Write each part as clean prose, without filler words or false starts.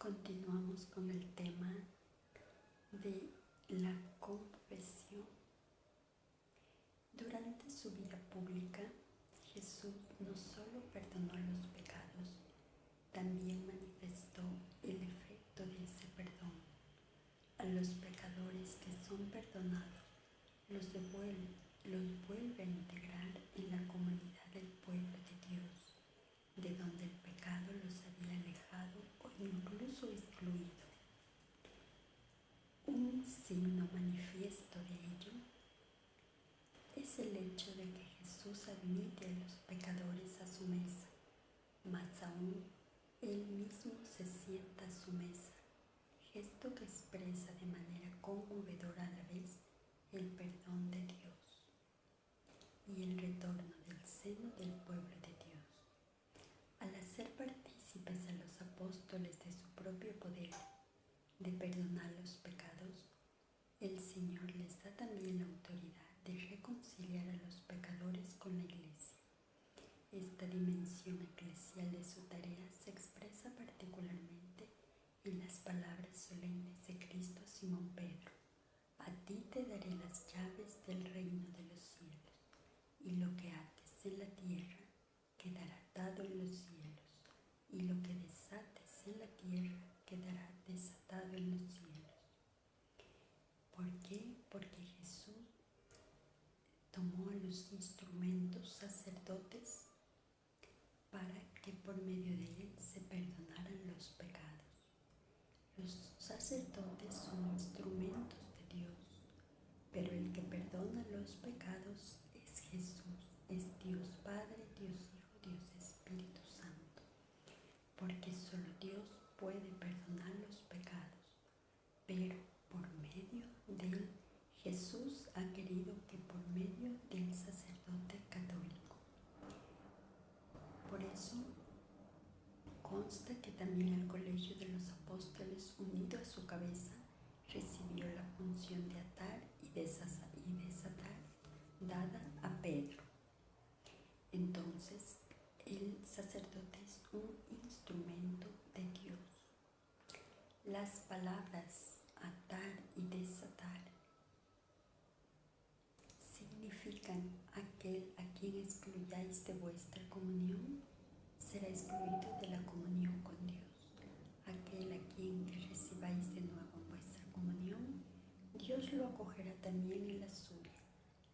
Continuamos con el tema de la confesión. Durante su vida pública, Jesús no solo perdonó los pecados, también manifestó el efecto de ese perdón. A los pecadores que son perdonados, los vuelve a integrar en la comunidad del pueblo de Dios, de donde el pecado los había alejado o incluso excluido. Un signo manifiesto de ello es el hecho de que Jesús admite a los pecadores a su mesa, más aún, Él mismo se sienta a su mesa, gesto que expresa de manera conmovedora a la vez el perdón de Dios y el retorno del seno del pueblo de Dios. Al hacer partícipes a los apóstoles de su propio poder de perdonar los pecados, el Señor les da también la autoridad de reconciliar a los pecadores con la Iglesia. Esta dimensión eclesial de su tarea se expresa particularmente en las palabras solemnes de Cristo a Simón Pedro: a ti te daré las llaves del reino de los cielos, y lo que ates en la tierra quedará atado en los cielos, y lo que desates en la tierra quedará desatado en los cielos. ¿Por qué? Porque Jesús tomó a los instrumentos sacerdotes para que por medio de él se perdonaran los pecados. Los sacerdotes son instrumentos de Dios, pero el que perdona los pecados es Jesús, es Dios Padre, Dios Hijo, Dios Espíritu Santo, porque solo Dios puede perdonar los pecados, pero por medio de él Jesús ha querido que por medio del sacerdote católico. Por eso consta que también el colegio de los apóstoles, unido a su cabeza, recibió la función de atar y desatar, dada a Pedro. Entonces, el sacerdote es un instrumento de Dios. Las palabras atar y desatar significan: aquel a quien excluyáis de vuestra comunión será excluido de la comunión con Dios. Aquel a quien recibáis de nuevo en vuestra comunión, Dios lo acogerá también en la suya.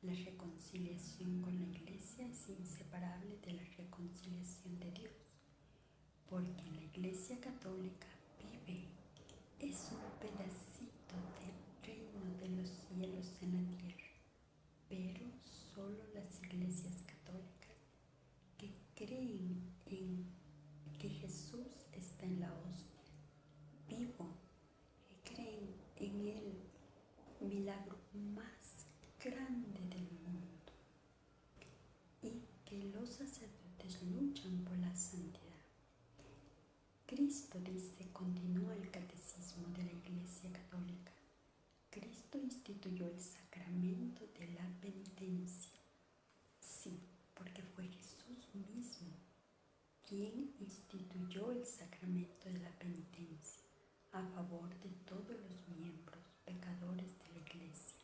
La reconciliación con la Iglesia es inseparable de la reconciliación de Dios, porque la Iglesia católica vive, es un pedacito del reino de los cielos en la tierra, pero solo las iglesias católicas que creen en que Jesús está en la hostia, vivo, que creen en el milagro más grande del mundo, y que los sacerdotes luchan por la santidad. Cristo dice, continúa el catecismo de la Iglesia Católica: Cristo instituyó el sacramento de la penitencia. Sí, porque fue Jesús mismo quien instituyó el sacramento de la penitencia a favor de todos los miembros pecadores de la Iglesia,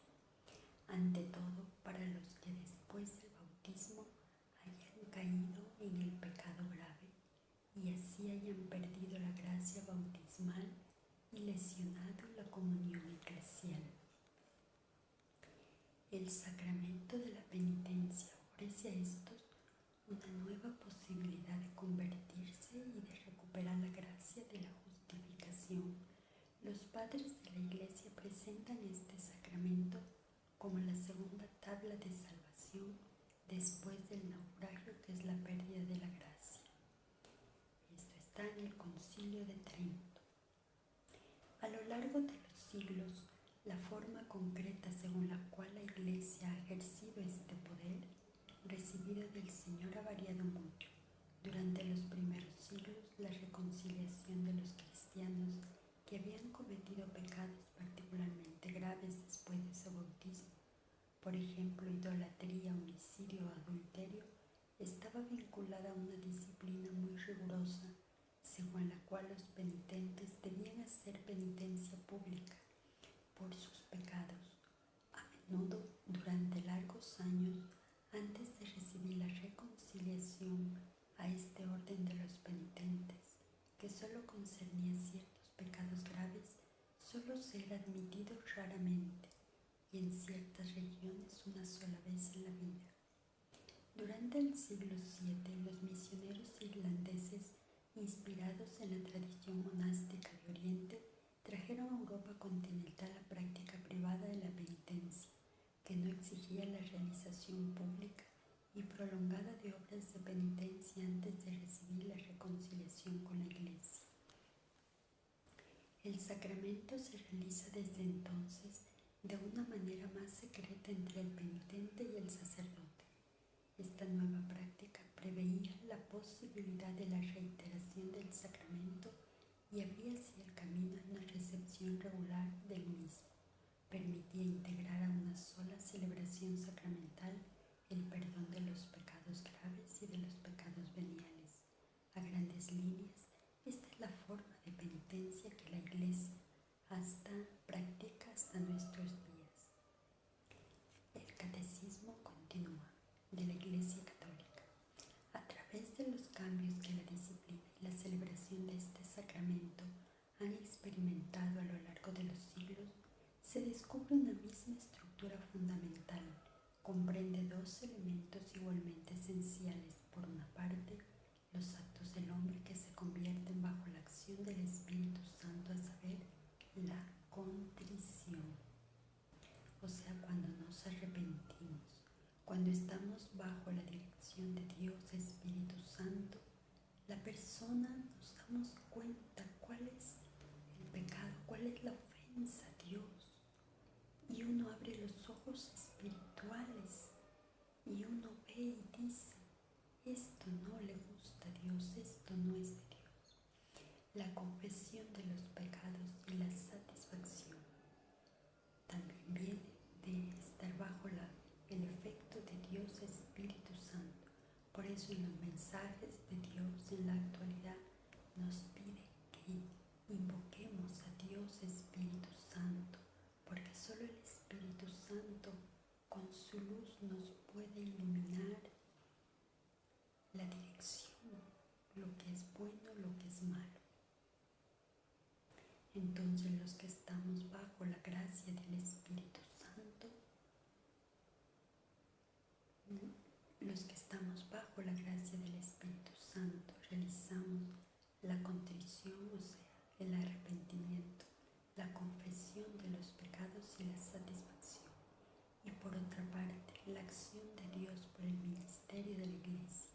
ante todo para los que después del bautismo hayan caído en el pecado grave y así hayan perdido la gracia bautismal y lesionado la comunión eclesial. El sacramento de la penitencia ofrece a estos una nueva posibilidad de convertirse y de recuperar la gracia de la justificación. Los padres de la Iglesia presentan este sacramento como la segunda tabla de salvación después del naufragio, que es la pérdida de la gracia. Esto está en el Concilio de Trento. A lo largo de los siglos, la forma concreta según la cual la Iglesia ha ejercido este poder recibido del Señor ha variado mucho. Durante los primeros siglos, la reconciliación de los cristianos que habían cometido pecados particularmente graves después de su bautismo, por ejemplo, idolatría, homicidio o adulterio, estaba vinculada a una disciplina muy rigurosa, según la cual los penitentes debían solo concernía ciertos pecados graves, solo ser admitidos raramente y en ciertas regiones una sola vez en la vida. Durante el siglo VII, los misioneros irlandeses, inspirados en la tradición monástica de Oriente, trajeron a Europa continental la práctica privada de la penitencia, que no exigía la realización pública y prolongada de obras de penitencia antes de recibir la reconciliación con la Iglesia. El sacramento se realiza desde entonces de una manera más secreta entre el penitente y el sacerdote. Esta nueva práctica preveía la posibilidad de la reiteración del sacramento y abría así el camino a una recepción regular del mismo. Permitía integrar a una sola celebración sacramental el perdón de los pecados graves y de los pecados veniales. A grandes líneas, esta es la forma de penitencia que la Iglesia practica hasta nuestros días. El Catecismo continúa de la Iglesia Católica. A través de los cambios que la disciplina y la celebración de este sacramento han experimentado a lo largo de los siglos, se descubre una misma estructura fundamental. Comprende dos elementos igualmente esenciales. Por una parte, los actos del hombre que se convierten bajo la acción del Espíritu Santo, a saber, la contrición. O sea, cuando nos arrepentimos, cuando estamos bajo la dirección de Dios Espíritu Santo, la persona nos damos cuenta cuál es el pecado, cuál es la ofensa a Dios. Y uno abre los ojos espirituales y uno ve y dice, esto no le gusta a Dios, esto no es de Dios. La confesión de los pecados y la satisfacción también viene de estar bajo el efecto de Dios Espíritu Santo. Por eso en los mensajes de Dios en la actualidad nos pide que invoquemos a Dios Espíritu Santo, porque solo el Espíritu Santo con su luz nos puede iluminar la dirección, lo que es bueno, lo que es malo. Entonces los que estamos bajo la gracia del Espíritu Santo, realizamos la contrición, o sea, el arrepentimiento, la confesión de los pecados y la satisfacción. Y por otra parte, la acción de Dios por el ministerio de la Iglesia.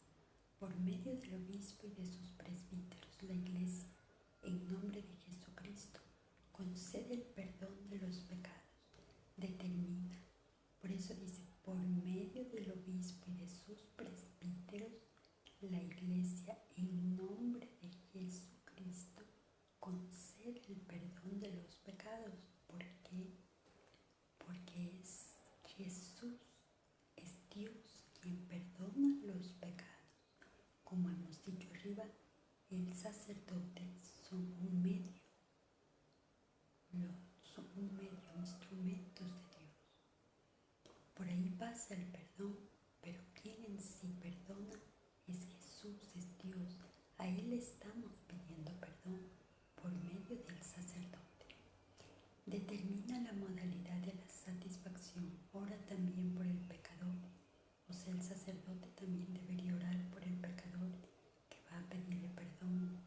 Por medio del obispo y de sus presbíteros, la Iglesia, en nombre de Jesucristo, concede el perdón de los pecados, determina. Por eso dice, por medio del obispo y de sus presbíteros, la Iglesia, en nombre de Jesucristo, concede el perdón de los pecados. ¿Por qué? Porque es Jesús, es Dios quien perdona los pecados. Como hemos dicho arriba, el sacerdote son un medio, instrumentos de Dios. Por ahí pasa el perdón, pero quien en sí perdona es Jesús, es Dios. A Él le estamos pidiendo perdón por medio del sacerdote. Determina la modalidad de la satisfacción. Ora también por el pecador. O sea, el sacerdote también debería orar por el pecador que va a pedirle perdón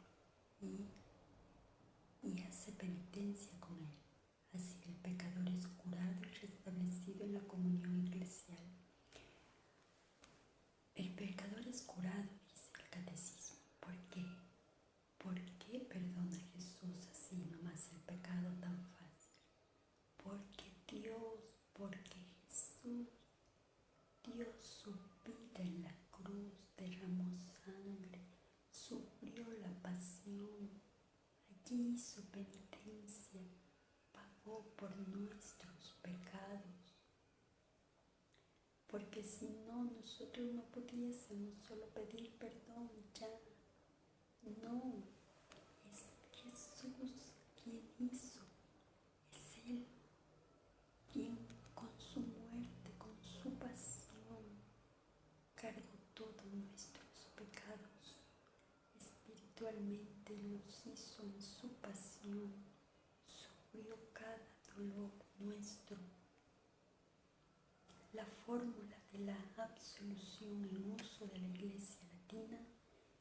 y hace penitencia con él. Así el pecador es curado y restablecido en la comunión eclesial. El pecador es curado, dice el Catecismo. ¿Por qué? ¿Por qué perdona Jesús así nomás el pecado tan fácil? Porque Jesús dio su vida en la cruz, derramó sangre, sufrió la pasión, allí hizo penitencia, pagó por nuestros pecados. Porque si no, nosotros no pudiésemos solo pedir perdón y ya. No, es Jesús quien hizo, es Él quien con su muerte, con su pasión, cargó todos nuestros pecados. Espiritualmente los preciso en su pasión, sufrió cada dolor nuestro. La fórmula de la absolución en uso de la Iglesia Latina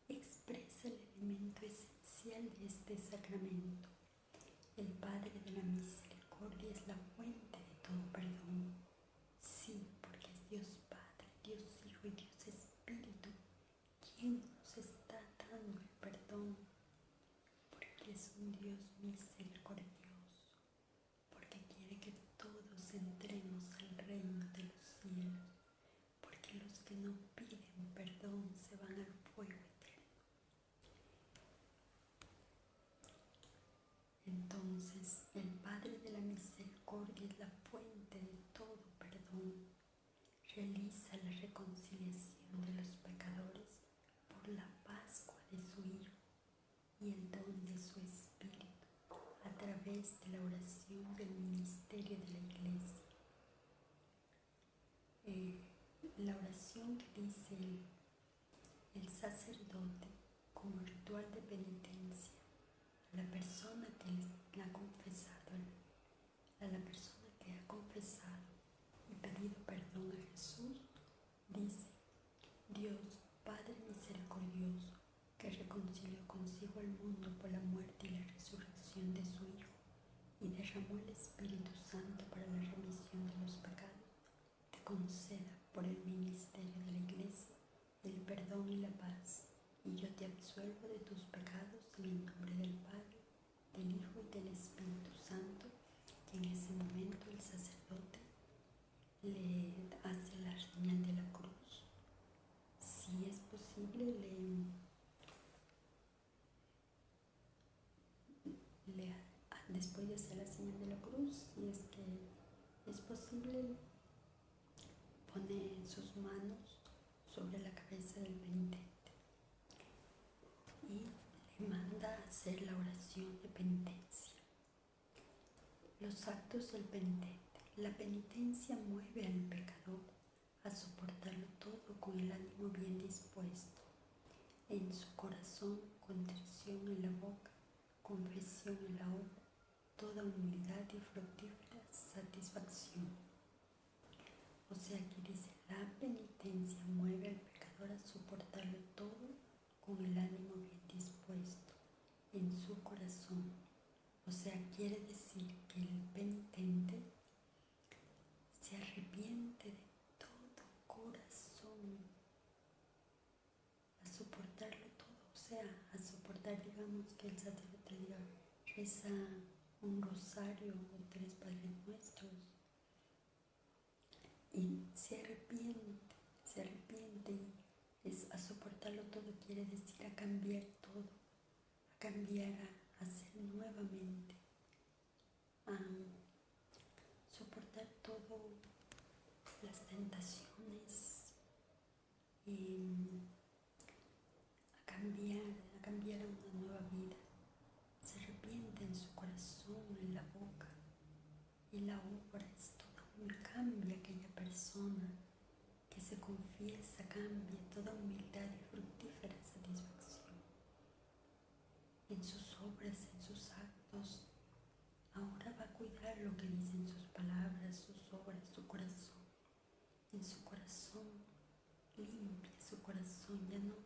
expresa el elemento esencial de este sacramento. El Padre de la Misericordia es la fuente de todo perdón. Sí, porque es Dios Padre, Dios Hijo y Dios Espíritu quien nos está dando el perdón, porque es un Dios misericordioso, porque quiere que todos entremos al reino de los cielos, porque los que no piden perdón se van al fuego eterno. Entonces, el Padre de la Misericordia es la fuente de todo perdón. Realiza la reconciliación de los pecadores por la Pascua de su Hijo y el don de su Espíritu a través de la oración del ministerio de la Iglesia. La oración que dice el sacerdote como ritual de penitencia a la persona que ha confesado, a la persona que ha confesado y pedido perdón a Jesús, dice: Dios, Padre misericordioso, que reconcilió consigo al mundo por la muerte y la resurrección de su Hijo, y derramó el Espíritu Santo para la remisión de los pecados, te conceda por el ministerio de la Iglesia el perdón y la paz, y yo te absuelvo de tus pecados en el nombre del Padre, del Hijo y del Espíritu Santo. Y en ese momento el sacerdote le hace la señal de la cruz. Si es posible, después de hacer la señal de la cruz, si es que es posible, pone sus manos sobre la cabeza del penitente y le manda a hacer la oración de penitencia. Los actos del penitente. La penitencia mueve al pecador a soportarlo todo con el ánimo bien dispuesto. En su corazón, contrición en la boca, confesión en la obra, toda humildad y fructífera satisfacción. O sea, aquí dice, la penitencia mueve al pecador a soportarlo todo con el ánimo bien dispuesto, en su corazón. O sea, quiere decir que el penitente se arrepiente de todo corazón a soportarlo todo. O sea, a soportar, digamos, que el sacerdote diga, reza un rosario o 3 Padres Nuestros, y se arrepiente y es a soportarlo todo, quiere decir a cambiar todo, a cambiar, a hacer nuevamente, a soportar todo, las tentaciones, a cambiar a una nueva vida. Se arrepiente en su corazón, en la boca, y la obra es todo un cambio. Aquella persona que se confiesa cambia, toda humildad y fructífera satisfacción. En sus obras, en sus actos, ahora va a cuidar lo que dicen sus palabras, sus obras, su corazón. En su corazón limpia, su corazón ya no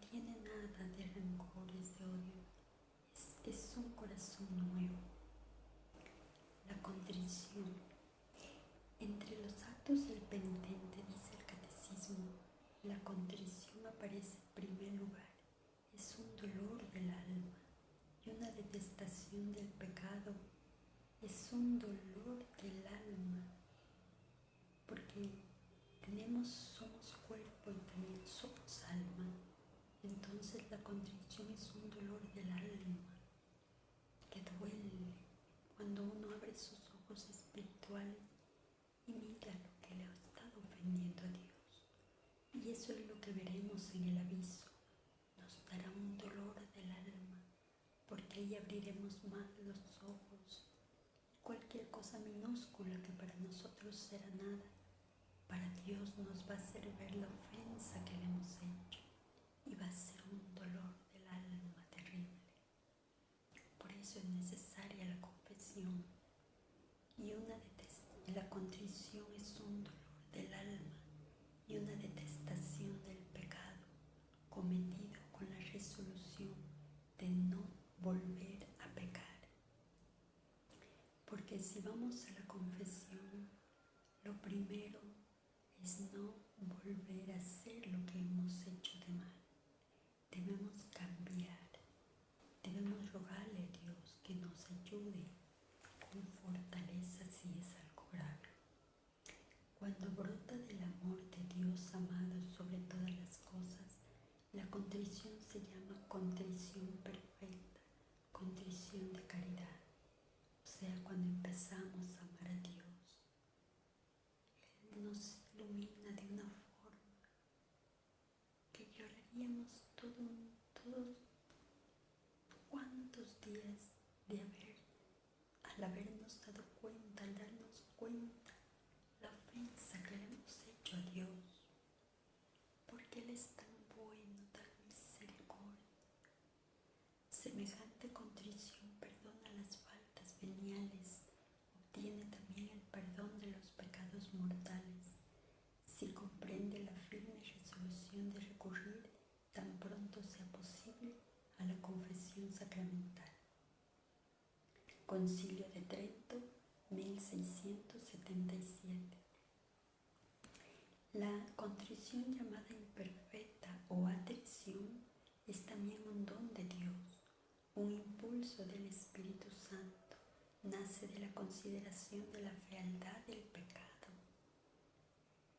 tiene nada de rencores, de odio. Es un corazón nuevo. La contrición. Entre los actos del penitente, dice el catecismo, la contrición aparece en primer lugar. Es un dolor del alma y una detestación del pecado. Es un dolor del alma, porque somos cuerpo y también somos alma. Entonces la contrición es un dolor del alma que duele cuando uno abre sus ojos espirituales y mira lo que le ha estado ofendiendo a Dios. Y eso es lo que veremos en el aviso. Nos dará un dolor del alma, porque ahí abriremos más los ojos. Cualquier cosa minúscula que para nosotros será nada, para Dios nos va a hacer ver la ofensa que le hemos hecho, y va a ser un dolor del alma terrible. eso es necesaria la confesión. Y la contrición es un dolor del alma y una detestación del pecado cometido con la resolución de no volver a pecar. Porque si vamos a la confesión, lo primero es no volver a hacer lo que hemos hecho de mal. Debemos cambiar, debemos rogarle a Dios que nos ayude con fortaleza si es algo grave. Cuando brota del amor de Dios amado sobre todas las cosas, la contrición se llama contrición perfecta, contrición de caridad. O sea, cuando empezamos a amar a Dios, Él nos ilumina de una forma que lloraríamos todos cuantos días al habernos dado cuenta, al darnos cuenta la ofensa que le hemos hecho a Dios, porque Él es tan bueno, tan misericordia. Semejante contrición perdona las faltas veniales, obtiene también el perdón de los pecados mortales, si comprende la firme resolución de recurrir tan pronto sea posible a la confesión sacramental. Concilio de Trento, 1677. La contrición llamada imperfecta o atrición es también un don de Dios, un impulso del Espíritu Santo, nace de la consideración de la fealdad del pecado.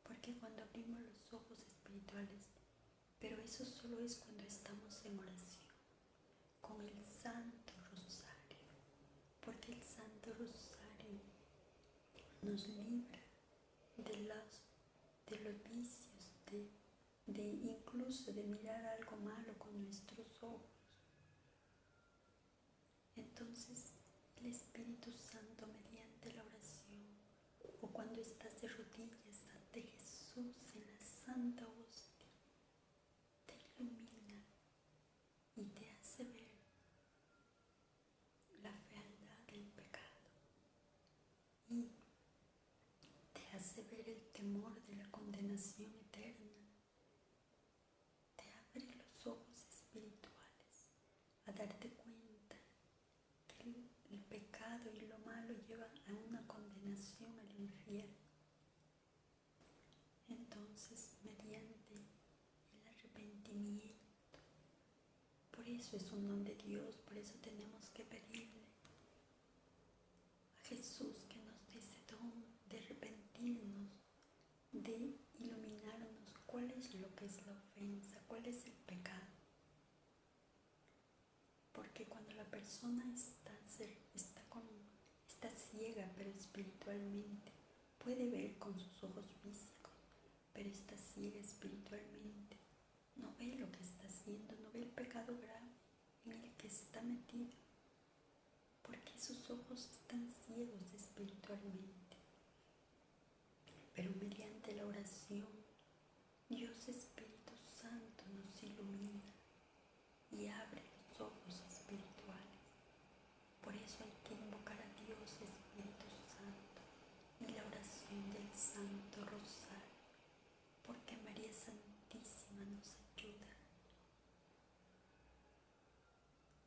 Porque cuando abrimos los ojos espirituales, pero eso solo es cuando estamos en oración, con el Santo Rosario, porque el Santo Rosario nos libra de los vicios, incluso de mirar algo malo con nuestros ojos. Entonces el Espíritu Santo, mediante la oración o cuando estás de rodillas ante Jesús en la Santa Hostia, te ilumina y te hace ver la fealdad del pecado y te hace ver el temor de la condenación eterna. Te abre los ojos espirituales a darte cuenta que el pecado y lo malo llevan a una condenación al infierno. Entonces, mediante el arrepentimiento, por eso es un don de Dios, por eso tenemos que pedirle a Jesús que nos dé ese don de arrepentirnos, de iluminarnos cuál es lo que es la ofensa, cuál es el pecado. Porque cuando la persona está ciega, pero espiritualmente, puede ver con sus ojos físicos, pero está ciega espiritualmente, no ve lo que está haciendo, no ve el pecado grave en el que está metido, porque sus ojos están ciegos espiritualmente. Pero mediante la oración, Dios Espíritu Santo nos ilumina y abre los ojos espirituales. Por eso hay que invocar a Dios Espíritu Santo en la oración del Santo Rosario, porque María Santísima nos ayuda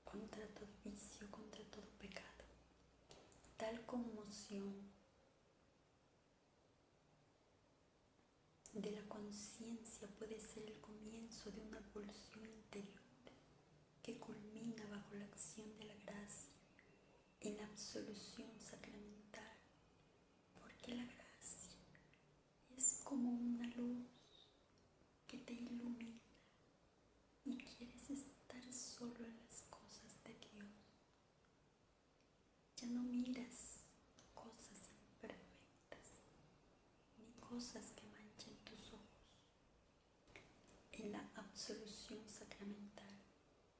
contra todo vicio, contra todo pecado. Tal conmoción de la conciencia puede ser el comienzo de una evolución interior que culmina bajo la acción de la gracia en la absolución sacramental, porque la gracia es como una luz que te ilumina y quieres estar solo en las cosas de Dios. Ya no miras cosas imperfectas ni cosas que manchen tus ojos. En la absolución sacramental,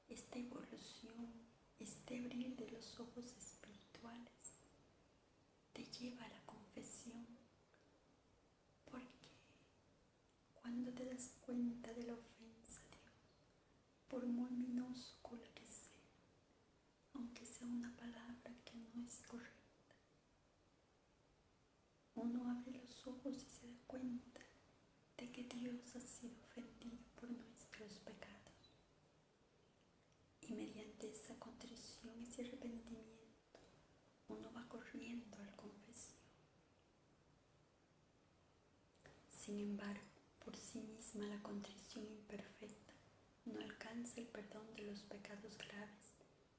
esta evolución, este abrir de los ojos espirituales te lleva a la confesión, porque cuando te das cuenta de la ofensa a Dios, por muy minúscula que sea, aunque sea una palabra que no es correcta, uno abre los ojos y se da cuenta de que Dios ha sido ofendido por nuestros pecados. Y mediante esa contrición, ese arrepentimiento, uno va corriendo a la confesión. Sin embargo, por sí misma la contrición imperfecta no alcanza el perdón de los pecados graves,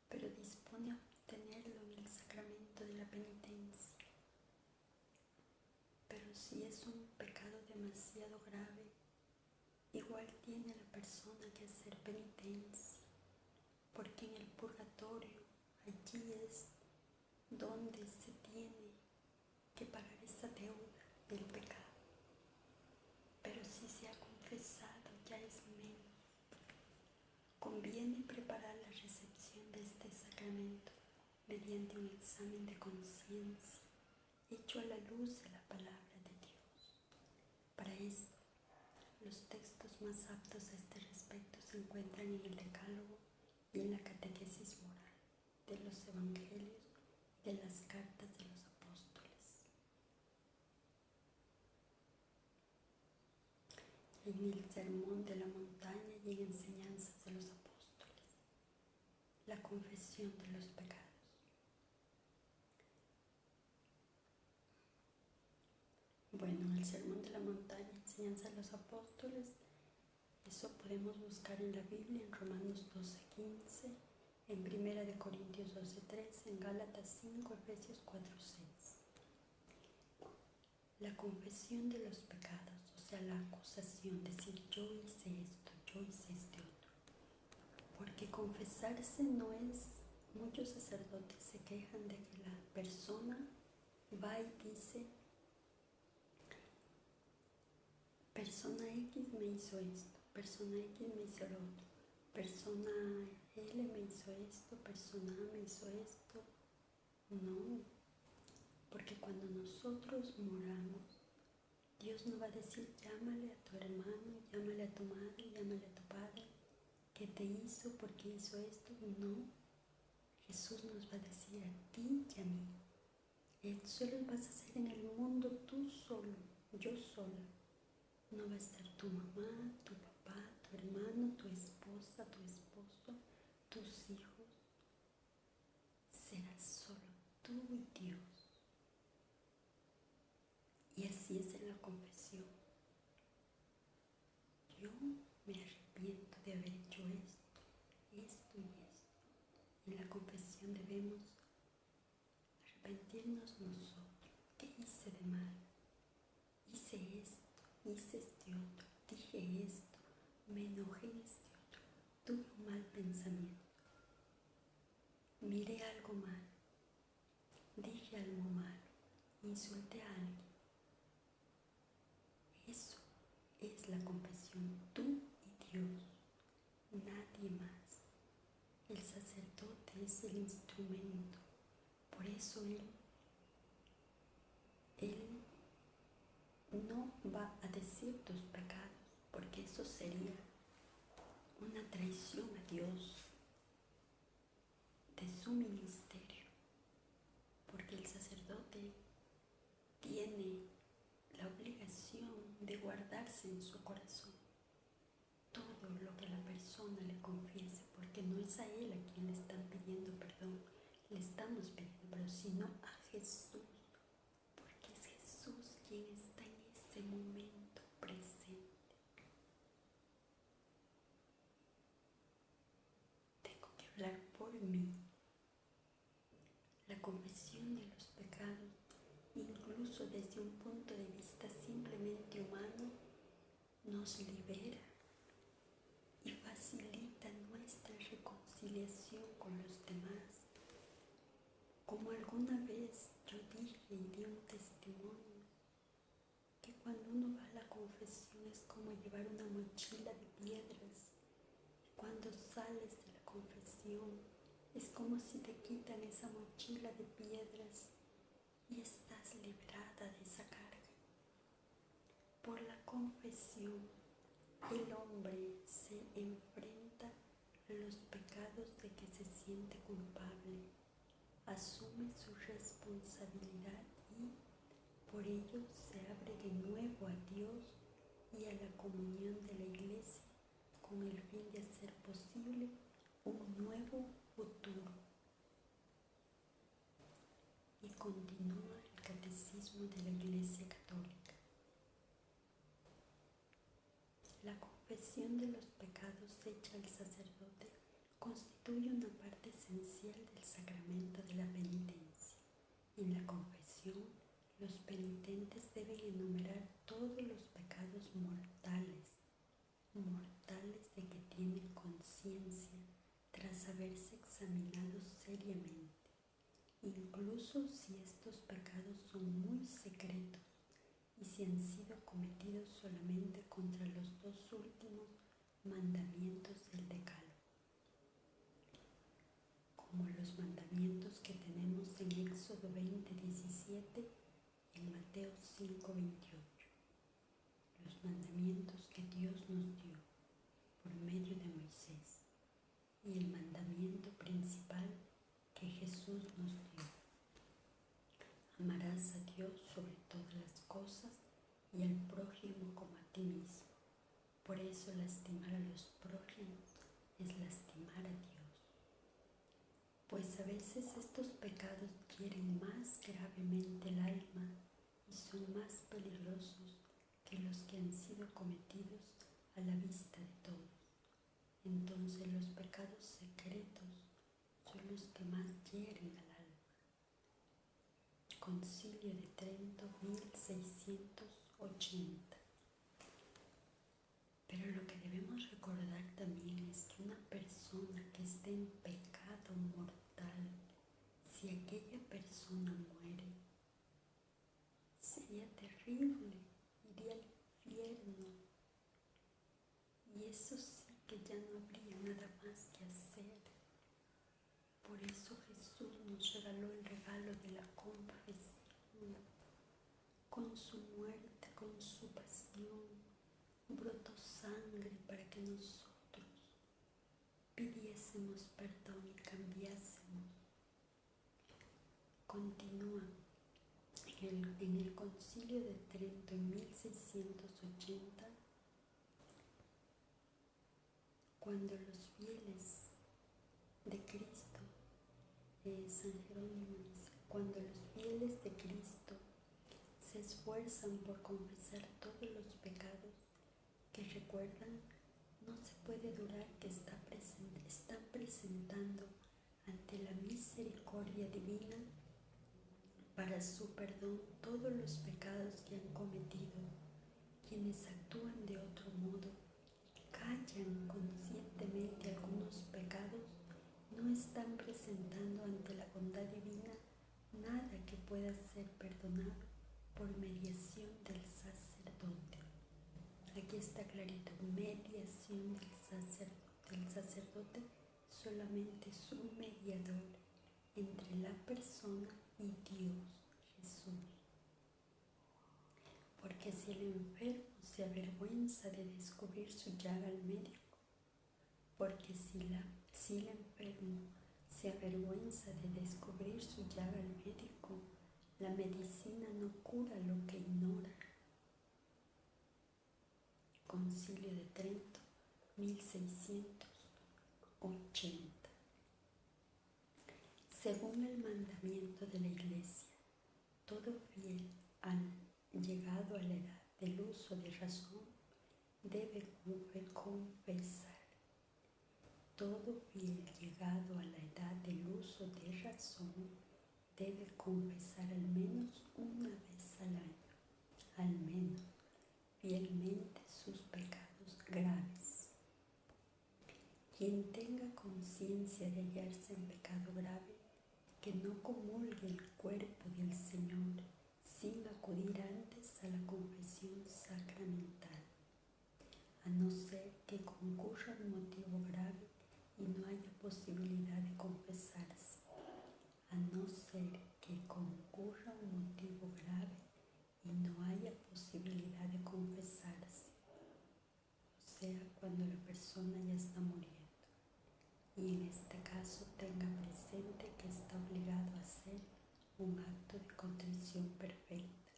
pero dispone a obtenerlo en el sacramento de la penitencia. Pero si es un pecado demasiado grave, igual tiene la persona que hacer penitencia, porque en el purgatorio allí es donde se tiene que pagar esa deuda del pecado. Pero si se ha confesado ya es menos. Conviene preparar la recepción de este sacramento mediante un examen de conciencia hecho a la luz de la palabra de Dios. Para esto, los textos más aptos a este respecto se encuentran en el Decálogo y en la Catequesis Moral de los Evangelios y de las Cartas de los Apóstoles. En el Sermón de la Montaña y en Enseñanzas de los Apóstoles. La confesión de los pecados. Bueno, en el Sermón de la Montaña, Enseñanza de los Apóstoles, eso podemos buscar en la Biblia, en Romanos 12:15, en 1 Corintios 12:3, en Gálatas 5, Efesios 4:6. La confesión de los pecados, o sea, la acusación, decir yo hice esto, yo hice este otro. Porque confesarse no es, muchos sacerdotes se quejan de que la persona va y dice, persona X me hizo esto, persona X me hizo lo otro, persona L me hizo esto, persona A me hizo esto. No, porque cuando nosotros moramos, Dios no va a decir llámale a tu hermano, llámale a tu madre, llámale a tu padre, que te hizo, porque hizo esto. No, Jesús nos va a decir a ti y a mí. Eso lo vas a hacer en el mundo tú solo, yo sola. No va a estar tu mamá, tu papá, tu hermano, tu esposa, tu esposo, tus hijos. Serás solo tú y Dios. Y así es en la confesión. Yo me arrepiento de haber hecho esto, esto y esto. En la confesión debemos arrepentirnos nosotros. ¿Qué hice de mal? Hice esto, hice este otro, dije esto, me enojé en este otro, tuve un mal pensamiento, miré algo mal, dije algo malo, insulté a alguien. Eso es la confesión, tú y Dios, nadie más. El sacerdote es el instrumento, por eso él no va a decir tus pecados, porque eso sería una traición a Dios de su ministerio, porque el sacerdote tiene la obligación de guardarse en su corazón todo lo que la persona le confiese, porque no es a él a quien le están pidiendo perdón, le estamos pidiendo perdón, sino a Jesús, porque es Jesús quien está en ese momento presente. Tengo que hablar por mí. La confesión de los pecados, incluso desde un punto de vista simplemente humano, nos libera y facilita nuestra reconciliación con los demás. Como alguna vez yo dije y di un testimonio, que cuando uno va a la confesión es como llevar una mochila de piedras. Cuando sales de la confesión es como si te quitan esa mochila de piedras y estás liberada de esa carga. Por la confesión, el hombre se enfrenta a los pecados de que se siente culpable asume su responsabilidad y por ello se abre de nuevo a Dios y a la comunión de la Iglesia con el fin de hacer posible un nuevo futuro. Y continúa el Catecismo de la Iglesia Católica. La confesión de los pecados hecha al sacerdote constituye una parte esencial del sacramento de la penitencia. En la confesión, los penitentes deben enumerar todos los pecados mortales de que tienen conciencia tras haberse examinado seriamente, incluso si estos pecados son muy secretos y si han sido cometidos solamente contra los dos últimos mandamientos del Decálogo, como los mandamientos que tenemos en Éxodo 20:17 y en Mateo 5:28, los mandamientos que Dios nos dio por medio de Moisés y el mandamiento principal que Jesús nos dio. Amarás a Dios sobre todas las cosas y al prójimo como a ti mismo. Por eso lastimar a los prójimos es lastimar a Dios. Pues a veces estos pecados hieren más gravemente el alma y son más peligrosos que los que han sido cometidos a la vista de todos. Entonces los pecados secretos son los que más hieren al alma. Concilio de Trento 1680. Pero lo que debemos recordar también es que una persona que esté en pecado mortal, si aquella persona muere, sería terrible, iría al infierno. Y eso sí que ya no habría nada más que hacer. Por eso Jesús nos regaló el regalo de la confesión. Con su muerte, con su pasión, brotó sangre para que nosotros pidiésemos perdón y cambiásemos. Continúa en el Concilio de Trento en 1680, cuando los fieles de Cristo, San Jerónimo dice, cuando los fieles de Cristo se esfuerzan por confesar todos los pecados que recuerdan, no se puede dudar que están presentando ante la misericordia divina para su perdón todos los pecados que han cometido. Quienes actúan de otro modo y callan conscientemente algunos pecados, no están presentando ante la bondad divina nada que pueda ser perdonado por mediación del sacerdote. Aquí está clarito, mediación del sacerdote solamente es un mediador entre la persona y Dios, Jesús. Porque si el enfermo se avergüenza de descubrir su llaga al médico, porque si el enfermo se avergüenza de descubrir su llaga al médico, la medicina no cura lo que ignora. Concilio de Trento, 1680. Según el mandamiento de la Iglesia, todo fiel llegado a la edad del uso de razón debe confesar. Todo fiel llegado a la edad del uso de razón debe confesar al menos una vez al año, al menos fielmente sus pecados graves. Quien tenga conciencia de hallarse en pecado grave, que no comulgue el cuerpo del Señor sin acudir antes a la confesión sacramental, a no ser que concurra un motivo grave y no haya posibilidad de confesarse, a no ser que concurra un motivo grave y no haya posibilidad de confesarse, o sea, cuando la persona ya está muriendo, y en este caso tenga presente que está obligado a un acto de contrición perfecta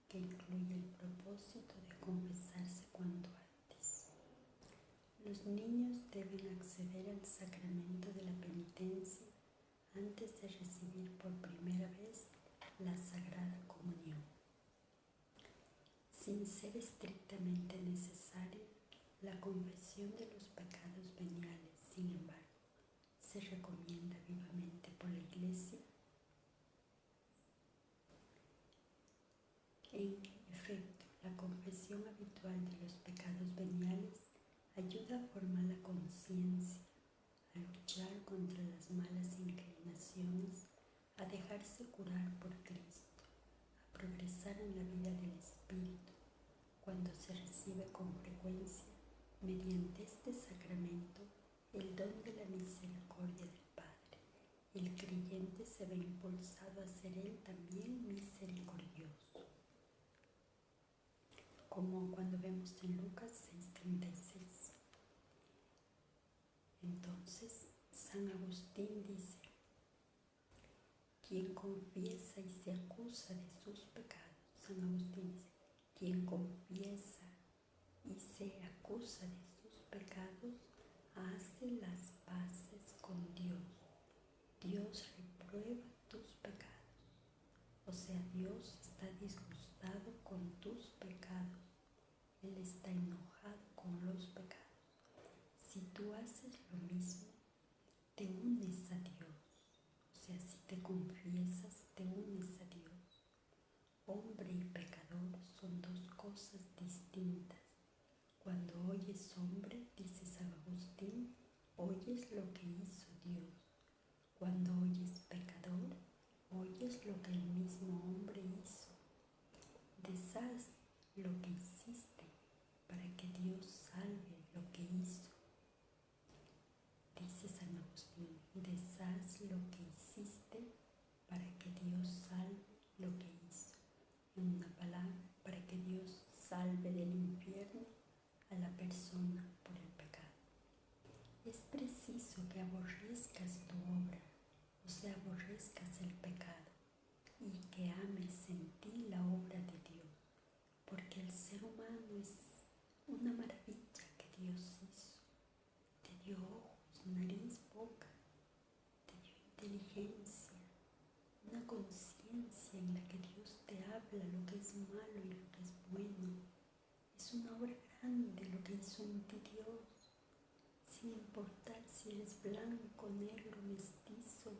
que incluye el propósito de confesarse cuanto antes. Los niños deben acceder al sacramento de la penitencia antes de recibir por primera vez la Sagrada Comunión. Sin ser estrictamente necesaria, la confesión de los pecados veniales, sin embargo, se recomienda vivamente por la Iglesia. En efecto, la confesión habitual de los pecados veniales ayuda a formar la conciencia, a luchar contra las malas inclinaciones, a dejarse curar por Cristo, a progresar en la vida del Espíritu. Cuando se recibe con frecuencia, mediante este sacramento, el don de la misericordia del Padre, el creyente se ve impulsado a ser él también misericordioso. Como cuando vemos en Lucas 6:36. Entonces, San Agustín dice: quien confiesa y se acusa de sus pecados, San Agustín dice, quien confiesa y se acusa de sus pecados, hace las paces con Dios. Dios reprueba tus pecados. O sea, Dios está disgustado con tus pecados. Él está enojado con los pecados. Si tú haces lo mismo, te unes a Dios. O sea, si te confiesas, te unes a Dios. Hombre y pecador son dos cosas distintas. Cuando oyes hombre, dice San Agustín, oyes lo que hizo Dios. Cuando oyes pecador, oyes lo que el mismo hombre hizo. Deshaz lo que hiciste para que Dios salve lo que hizo. Dice San Agustín, deshaz lo que hiciste para que Dios salve lo que hizo. En una palabra, para que Dios salve del infierno a la persona por el pecado. Es preciso que aborrezcas tu obra, o sea, aborrezcas el pecado, y que ames en ti la obra de Dios, porque el ser humano es una maravilla que Dios hizo. Te dio ojos, nariz, boca, te dio inteligencia, una conciencia en la que Dios te habla lo que es malo y lo que es bueno. Es una obra grande lo que hizo en ti Dios, sin importar si eres blanco, negro, mestizo,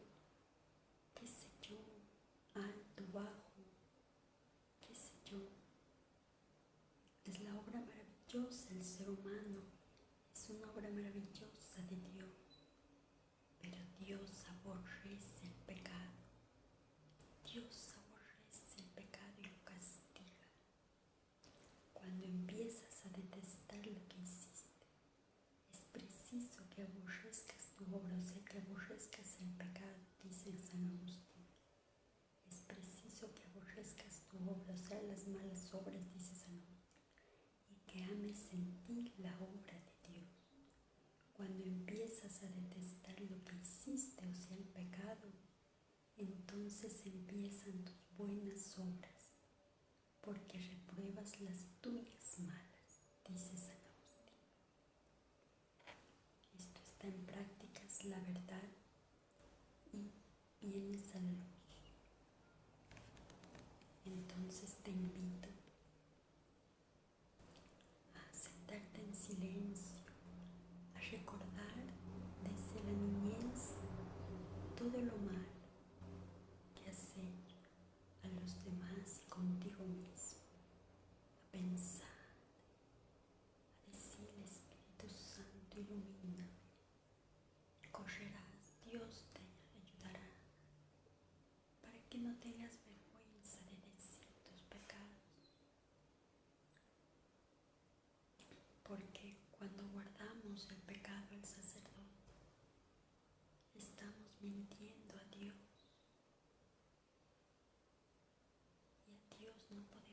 qué sé yo, alto, bajo, qué sé yo. Es la obra maravillosa del ser humano, es una obra maravillosa de Dios, pero Dios aborrece el pecado. Dios aborrece el pecado y lo castiga. Cuando empiezas a detestar lo que hiciste, es preciso que aborrezcas tu obra, o sea, que aborrezcas el pecado, dice San Agustín. Es preciso que aborrezcas tu obra, o sea, las malas obras, dice San Agustín, y que ames en ti la obra de Dios. Cuando empiezas a detestar lo que hiciste, o sea, el pecado, entonces empiezan tus buenas obras, porque repruebas las tuyas malas, dice San Agustín. Esto está en prácticas, la verdad, y vienes a la luz. Entonces te invito a sentarte en silencio, a recordar desde la niñez todo lo malo que has hecho a los demás y contigo mismo, a pensar, a decirle: Espíritu Santo, ilumíname, correrás, Dios te ayudará, para que no tengas vergüenza de decir tus pecados, porque cuando guardamos el pecado al sacerdote, estamos mintiendo a Dios, y a Dios no podemos